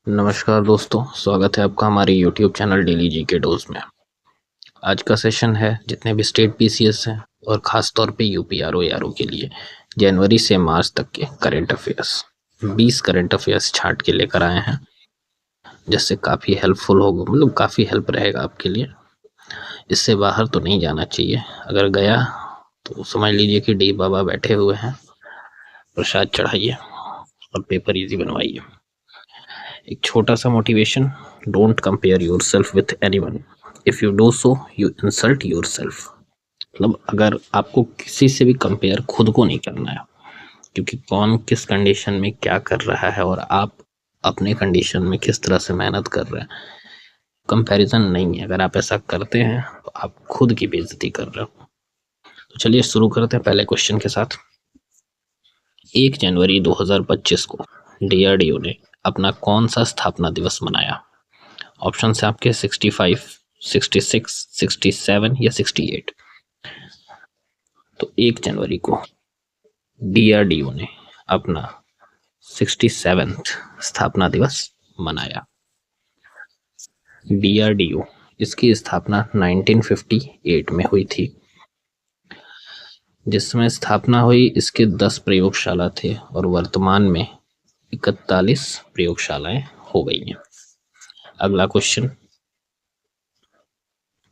नमस्कार दोस्तों, स्वागत है आपका हमारे YouTube channel daily GK dose में। आज का सेशन है जितने भी स्टेट पीसीएस हैं और ख़ास तौर पे यूपीआरओ यारो के लिए जनवरी से मार्च तक के करंट अफेयर्स 20 करंट अफेयर्स छांट के लेकर आए हैं, जिससे काफ़ी हेल्पफुल होगा, मतलब काफ़ी हेल्प रहेगा आपके लिए। इससे बाहर तो नहीं जाना चाहिए, अगर गया तो समझ लीजिए कि डी बाबा बैठे हुए हैं, प्रसाद चढ़ाइए और पेपर इजी बनवाइए। एक छोटा सा motivation, don't compare yourself with anyone, if you do so you insult yourself. मतलब अगर आपको किसी से भी कंपेयर खुद को नहीं करना है, क्योंकि कौन किस कंडीशन में क्या कर रहा है और आप अपने कंडीशन में किस तरह से मेहनत कर रहे हैं, कंपैरिजन नहीं है। अगर आप ऐसा करते हैं तो आप खुद की बेइज्जती कर रहे हो। तो चलिए शुरू करते हैं पहले क्वेश्चन के साथ। 1 जनवरी 2025 को डीआरडीओ ने अपना कौन सा स्थापना दिवस मनाया? ऑप्शन है आपके 65, 66, 67 या 68। तो 1 जनवरी को डीआरडीओ ने अपना 67th स्थापना दिवस मनाया। डीआरडीओ, इसकी स्थापना 1958 में हुई थी। जिसमें स्थापना हुई इसके 10 प्रयोगशाला थे और वर्तमान में 41 प्रयोगशालाएं हो गई हैं। अगला क्वेश्चन,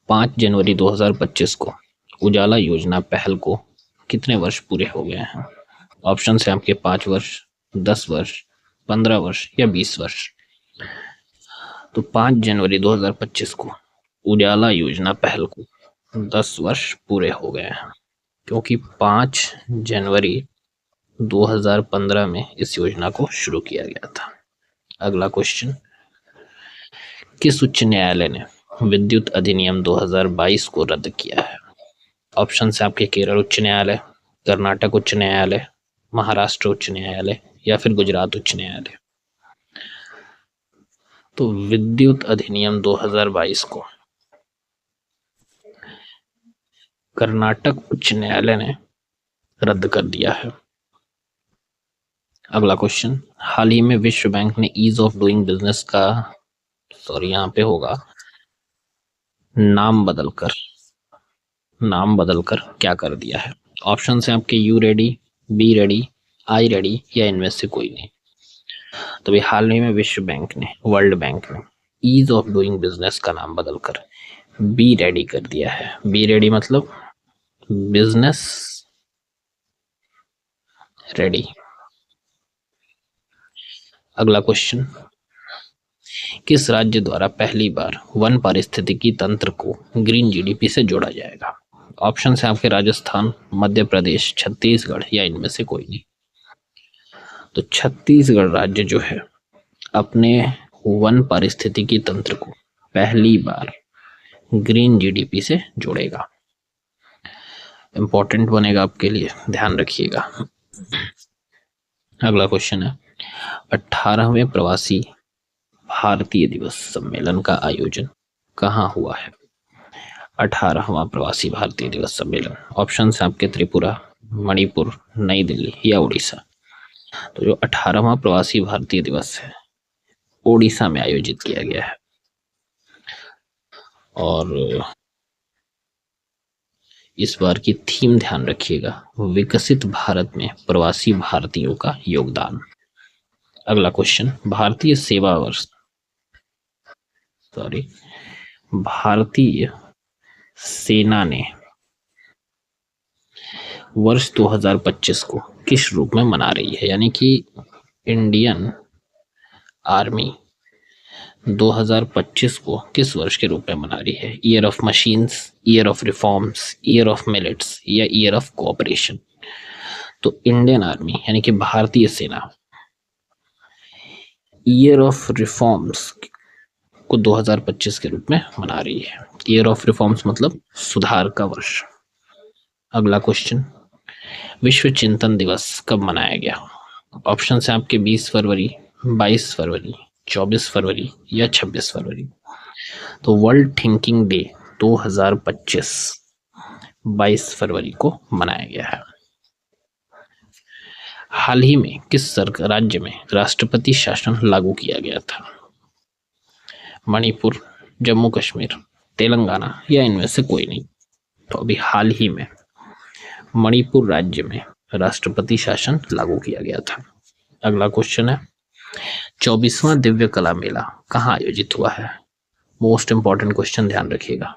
5 जनवरी 2025 को उजाला योजना पहल को कितने वर्ष पूरे हो गए हैं? ऑप्शन है आपके 5 वर्ष, 10 वर्ष, 15 वर्ष या 20 वर्ष। तो 5 जनवरी 2025 को उजाला योजना पहल को 10 वर्ष पूरे हो गए हैं, क्योंकि 5 जनवरी 2015 में इस योजना को शुरू किया गया था। अगला क्वेश्चन, किस उच्च न्यायालय ने विद्युत अधिनियम 2022 को रद्द किया है? ऑप्शन है आपके केरल उच्च न्यायालय, कर्नाटक उच्च न्यायालय, महाराष्ट्र उच्च न्यायालय या फिर गुजरात उच्च न्यायालय। तो विद्युत अधिनियम 2022 को कर्नाटक उच्च न्यायालय ने रद्द कर दिया है। अगला क्वेश्चन, हाल ही में विश्व बैंक ने ईज ऑफ डूइंग बिजनेस का यहाँ पे होगा नाम बदलकर क्या कर दिया है? ऑप्शन है आपके you ready, be ready, I ready या इनमें से कोई नहीं। तो हाल ही में विश्व बैंक ने, वर्ल्ड बैंक ने ईज ऑफ डूइंग बिजनेस का नाम बदलकर बी रेडी कर दिया है। बी रेडी मतलब बिजनेस रेडी। अगला क्वेश्चन, किस राज्य द्वारा पहली बार वन पारिस्थितिकी तंत्र को ग्रीन जीडीपी से जोड़ा जाएगा? ऑप्शन है आपके राजस्थान, मध्य प्रदेश, छत्तीसगढ़ या इनमें से कोई नहीं। तो छत्तीसगढ़ राज्य जो है अपने वन पारिस्थितिकी तंत्र को पहली बार ग्रीन जीडीपी से जोड़ेगा। इंपॉर्टेंट बनेगा आपके लिए, ध्यान रखिएगा। अगला क्वेश्चन है, 18वें प्रवासी भारतीय दिवस सम्मेलन का आयोजन कहाँ हुआ है? 18वां प्रवासी भारतीय दिवस सम्मेलन, ऑप्शन है आपके त्रिपुरा, मणिपुर, नई दिल्ली या उड़ीसा। तो जो 18वां प्रवासी भारतीय दिवस है ओडिशा में आयोजित किया गया है। और इस बार की थीम ध्यान रखिएगा, विकसित भारत में प्रवासी भारतीयों का योगदान। अगला क्वेश्चन, भारतीय सेना ने वर्ष 2025 को किस रूप में मना रही है? यानी कि इंडियन आर्मी 2025 को किस वर्ष के रूप में मना रही है? Year of machines, year of reforms, year of millets या ईयर ऑफ कोऑपरेशन। तो इंडियन आर्मी यानी कि भारतीय सेना ईयर ऑफ रिफॉर्म्स को 2025 के रूप में मना रही है। ईयर ऑफ रिफॉर्म्स मतलब सुधार का वर्ष। अगला क्वेश्चन, विश्व चिंतन दिवस कब मनाया गया? ऑप्शन है आपके 20 फरवरी, 22 फरवरी, 24 फरवरी या 26 फरवरी। तो वर्ल्ड थिंकिंग डे 2025 22 फरवरी को मनाया गया है। हाल ही में किस राज्य में राष्ट्रपति शासन लागू किया गया था? मणिपुर, जम्मू कश्मीर, तेलंगाना या इनमें से कोई नहीं। तो अभी हाल ही में मणिपुर राज्य में राष्ट्रपति शासन लागू किया गया था। अगला क्वेश्चन है, 24वां दिव्य कला मेला कहाँ आयोजित हुआ है? मोस्ट इंपॉर्टेंट क्वेश्चन, ध्यान रखिएगा।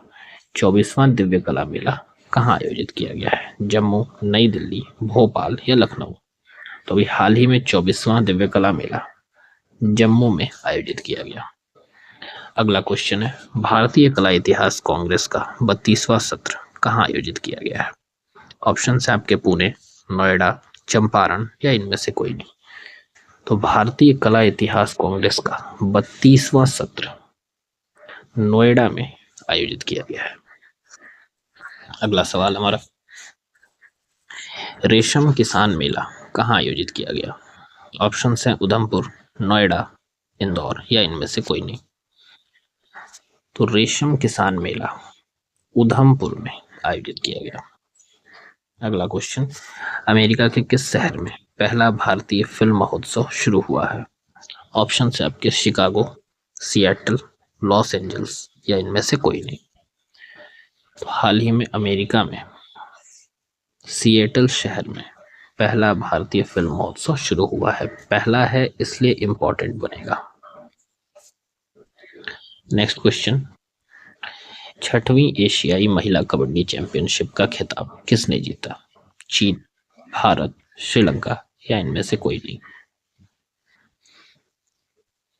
24वां दिव्य कला मेला कहाँ आयोजित किया गया है? जम्मू, नई दिल्ली, भोपाल या लखनऊ? तो अभी हाल ही में 24वां दिव्य कला मेला जम्मू में आयोजित किया गया। अगला क्वेश्चन है, भारतीय कला इतिहास कांग्रेस का 32वां सत्र कहाँ आयोजित किया गया है? ऑप्शन है आपके पुणे, नोएडा, चंपारण या इनमें से कोई नहीं। तो भारतीय कला इतिहास कांग्रेस का 32वां सत्र नोएडा में आयोजित किया गया है। अगला सवाल हमारा, रेशम किसान मेला कहाँ आयोजित किया गया? ऑप्शन है उधमपुर, नोएडा, इंदौर या इनमें से कोई नहीं। तो रेशम किसान मेला उधमपुर में आयोजित किया गया। अगला क्वेश्चन, अमेरिका के किस शहर में पहला भारतीय फिल्म महोत्सव शुरू हुआ है? ऑप्शन है आपके शिकागो, सिएटल, लॉस एंजल्स या इनमें से कोई नहीं। तो हाल ही में अमेरिका में सिएटल शहर में पहला भारतीय फिल्म महोत्सव शुरू हुआ है। पहला है इसलिए इंपॉर्टेंट बनेगा। नेक्स्ट क्वेश्चन, 6वीं एशियाई महिला कबड्डी चैंपियनशिप का खिताब किसने जीता? चीन, भारत, श्रीलंका या इनमें से कोई नहीं।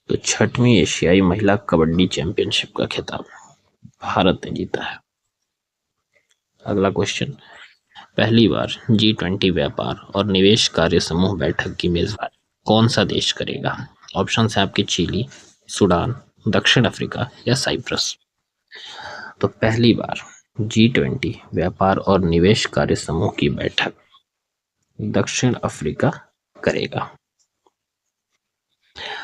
तो 6वीं एशियाई महिला कबड्डी चैंपियनशिप का खिताब भारत ने जीता है। अगला क्वेश्चन, पहली बार G20 व्यापार और निवेश कार्य समूह बैठक की मेजबानी कौन सा देश करेगा? ऑप्शन है आपके चिली, सूडान, दक्षिण अफ्रीका या साइप्रस। तो पहली बार G20 व्यापार और निवेश कार्य समूह की बैठक दक्षिण अफ्रीका करेगा।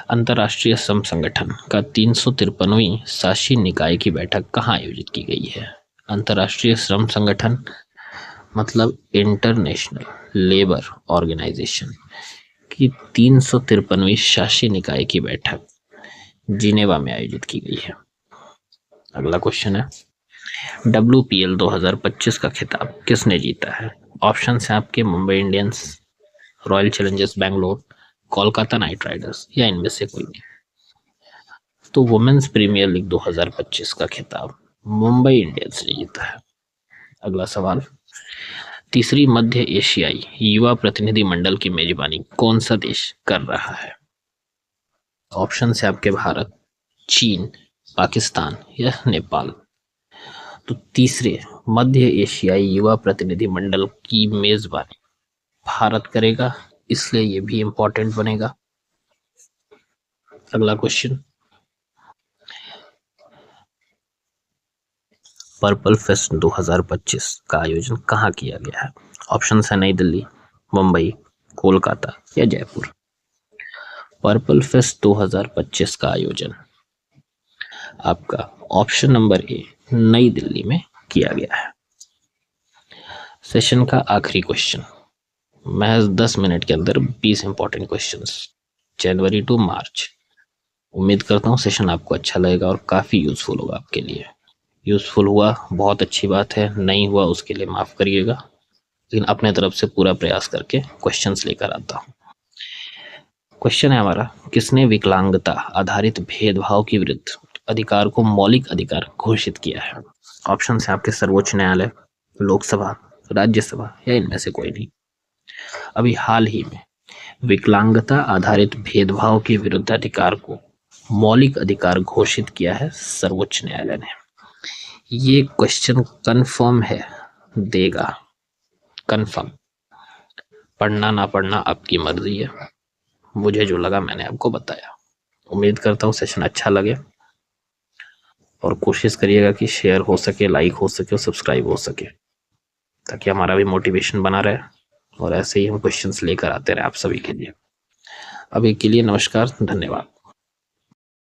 अंतर्राष्ट्रीय श्रम संगठन का 353वीं शासी निकाय की बैठक कहाँ आयोजित की गई है? अंतर्राष्ट्रीय श्रम संगठन मतलब इंटरनेशनल लेबर ऑर्गेनाइजेशन की 353वीं शासी निकाय की बैठक जिनेवा में आयोजित की गई है। अगला क्वेश्चन है, WPL 2025 का खिताब किसने जीता है? ऑप्शन है आपके Mumbai Indians, royal Challengers Bangalore, Kolkata night Riders या इनमें से कोई नहीं। तो वुमेन्स प्रीमियर लीग 2025 का खिताब मुंबई इंडियंस ने जीता है। अगला सवाल, तीसरी मध्य एशियाई युवा प्रतिनिधि मंडल की मेजबानी कौन सा देश कर रहा है? ऑप्शन है आपके भारत, चीन, पाकिस्तान या नेपाल। तो तीसरे मध्य एशियाई युवा प्रतिनिधि मंडल की मेजबानी भारत करेगा, इसलिए ये भी इंपॉर्टेंट बनेगा। अगला क्वेश्चन, पर्पल फेस्ट 2025 का आयोजन कहाँ किया गया है? ऑप्शन है नई दिल्ली, मुंबई, कोलकाता या जयपुर। पर्पल फेस्ट 2025 का आयोजन आपका ऑप्शन नंबर ए नई दिल्ली में किया गया है। सेशन का आखिरी क्वेश्चन, महज 10 मिनट के अंदर 20 इंपॉर्टेंट क्वेश्चंस, जनवरी टू मार्च। उम्मीद करता हूँ सेशन आपको अच्छा लगेगा और काफ़ी यूजफुल होगा आपके लिए। यूजफुल हुआ बहुत अच्छी बात है, नहीं हुआ उसके लिए माफ़ करिएगा, लेकिन अपने तरफ से पूरा प्रयास करके क्वेश्चंस लेकर आता हूँ। क्वेश्चन है हमारा, किसने विकलांगता आधारित भेदभाव के विरुद्ध अधिकार को मौलिक अधिकार घोषित किया है? ऑप्शन है आपके सर्वोच्च न्यायालय, लोकसभा, राज्यसभा या इनमें से कोई नहीं। अभी हाल ही में विकलांगता आधारित भेदभाव के विरुद्ध अधिकार को मौलिक अधिकार घोषित किया है सर्वोच्च न्यायालय ने। ये क्वेश्चन कंफर्म है, देगा कंफर्म, पढ़ना ना पढ़ना आपकी मर्जी है। मुझे जो लगा मैंने आपको बताया। उम्मीद करता हूँ सेशन अच्छा लगे और कोशिश करिएगा कि शेयर हो सके, लाइक हो सके और सब्सक्राइब हो सके, ताकि हमारा भी मोटिवेशन बना रहे और ऐसे ही हम क्वेश्चंस लेकर आते रहे आप सभी के लिए। अभी के लिए नमस्कार, धन्यवाद।